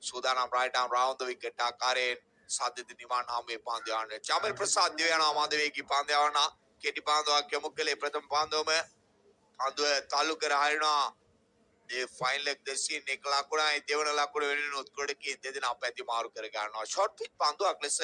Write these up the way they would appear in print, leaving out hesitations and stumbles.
සූදානම් right arm round the wicket ආකාරයෙන් සාධිත නිමාන හමුවේ පන්දු යවන්න. චමල් ප්‍රසාද් දිව්‍යානා මාධවේගී පන්දු යවන්න. කෙටි පන්දුවක් යොමු කළේ ප්‍රථම පන්දුවම පන්දුව තල්ලු කර හරිනවා. ඒ ෆයිනල් එක දෙසින් එක ලකුණයි දෙවන ලකුණ වෙනුනොත් කොඩකින් දෙදෙනා පැති මාරු කර ගන්නවා. ෂොට් පිච් පන්දුවක් ලෙස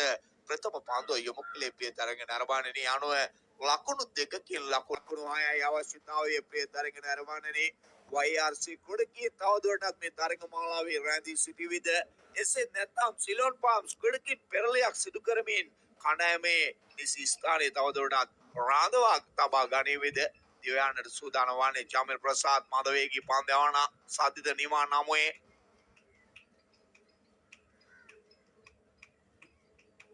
ප්‍රථම පන්දුව යොමු කළේ පියතරගෙන අරබානනේ අනුව ලකුණු දෙකකින් ලකුණු 6යි අවශ්‍යතාවයේ පියතරගෙන අරබානනේ YRC කොඩකින් තවදුරටත් මේ තරග මාලාවේ රැඳී සිටිවිද එසේ නැත්නම් සිලොන් පාම්ස් කොඩකින් පෙරලියක් සිදු කරමින් කණ්ඩායමේ නිසි ස්ථානයේ තවදුරටත් රාඳවා තබා ගනිවිද දිව්‍යානට සූදානම් වන්නේ චමල් ප්‍රසාද් මාධවේගී පන්දු යවන සාධිත නිමාන නමුවේ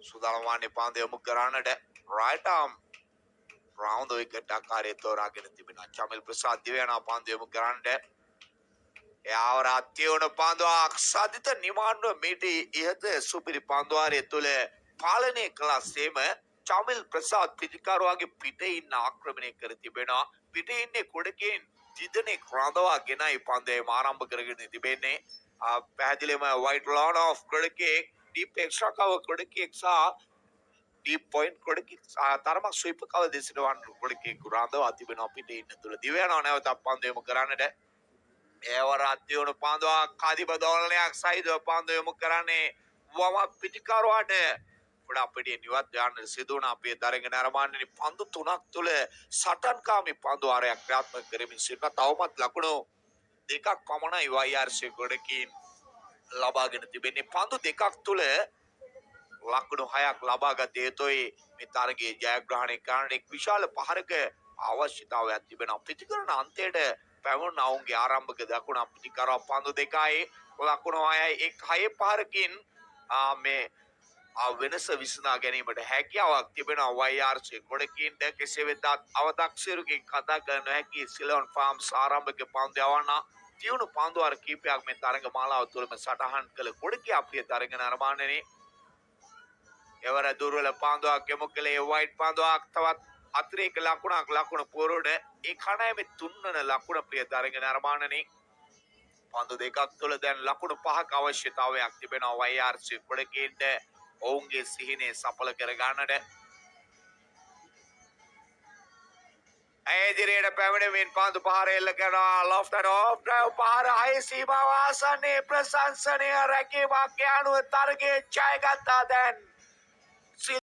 සූදානම් වන්නේ පන්දු යොමු කරන්නට right arm round the wicket ආකාරයේ තෝරාගෙන තිබෙනවා. චමල් ප්‍රසාද් දිව්‍යානා පන්දු යොමු කරන්නට එයාවර අත්‍යවන පන්දුවක් සාධිත නිමාන්ව මිටි ඉහත සුපිරි පන්දුවාරය තුළ පාලනය කළාසේම චමල් ප්‍රසාද් පිටිකරුවාගේ පිටේ ඉන්න ආක්‍රමණය කර තිබෙනවා. පිටේ ඉන්නේ කොඩකින් ජිදනේ රඳවා ගෙනයි පන්දුවේ ආරම්භ කරගෙන තිබෙන්නේ. පැහැදිලිවම white lawn of කොඩකේ deep extra cover කොඩකේ සහ deep point කොඩකේ තරමක් sweep cover දෙසිට වන් කොඩකේ රඳවා තිබෙනවා පිටේ ඉන්න තුල. දිව්‍යානව නැවත පන්දු යොමු කරන්නට ඒවර අත්‍යවන පන්දුවක් කාදිබ දෝලනයක් සහිතව පන්දු යොමු කරන්නේ වම පිටිකරුවාට ගොඩක් පිටින් ඉවත් යන්න සිදු වුණ අපේ තරගෙන අරමාන්නේ පන්දු තුනක් තුල සටන්කාමී පන්දු ආරයක් ක්‍රියාත්මක කරමින් සිටින තවමත් ලකුණු දෙකක් පමණයි YRC ගොඩකින් ලබාගෙන තිබෙන්නේ. පන්දු දෙකක් තුල ලකුණු 6ක් ලබාගත යුතුයි මේ තරගයේ ජයග්‍රහණය කරන්න. එක් විශාල පහරක අවශ්‍යතාවයක් තිබෙනවා. ප්‍රතිකරණ අන්තයට පැවුණ ඔවුන්ගේ ආරම්භක දකුණ පිටිකරුවා පන්දු දෙකයි ලකුණු 6යි එක් 6 පහරකින් මේ වෙනස විසඳා ගැනීමට හැකියාවක් තිබෙනවා YRC ගොඩකින්ට. කෙසේ වෙතත් අවතක්සේරුකින් කතා කරන හැකි සිලොන් ෆාම්ස් ආරම්භක පන්දු යවන්න තියුණු පන්දුවාර කීපයක් මේ තරග මාලාව තුළම සටහන් කළ ගොඩකී අපේ තරගන අරමානනේ එවර දුර්වල පන්දුවක් යොමු කළේ වයිට් පන්දුවක් තවත් අතිරේක ලකුණක් ලකුණ පුරෝඩ ඒ කණ්ඩායමේ තුන්වන ලකුණ ප්‍රිය තරගන අරමානනේ පන්දු දෙකක් තුළ දැන් ලකුණු 5ක අවශ්‍යතාවයක් තිබෙනවා YRC ගොඩකින්ට ඔවුන්ගේ සිහිනේ සඵල කර ගන්නට. ඇදිරියට පැමිණෙමින් පන්දු පහර එල්ල කරනවා ලොෆ්ට් and off drive පහර හය සීමාව ආසන්නයේ ප්‍රශංසනීය රැකීමක් යනුව තරගයේ ජයගත්තා. දැන්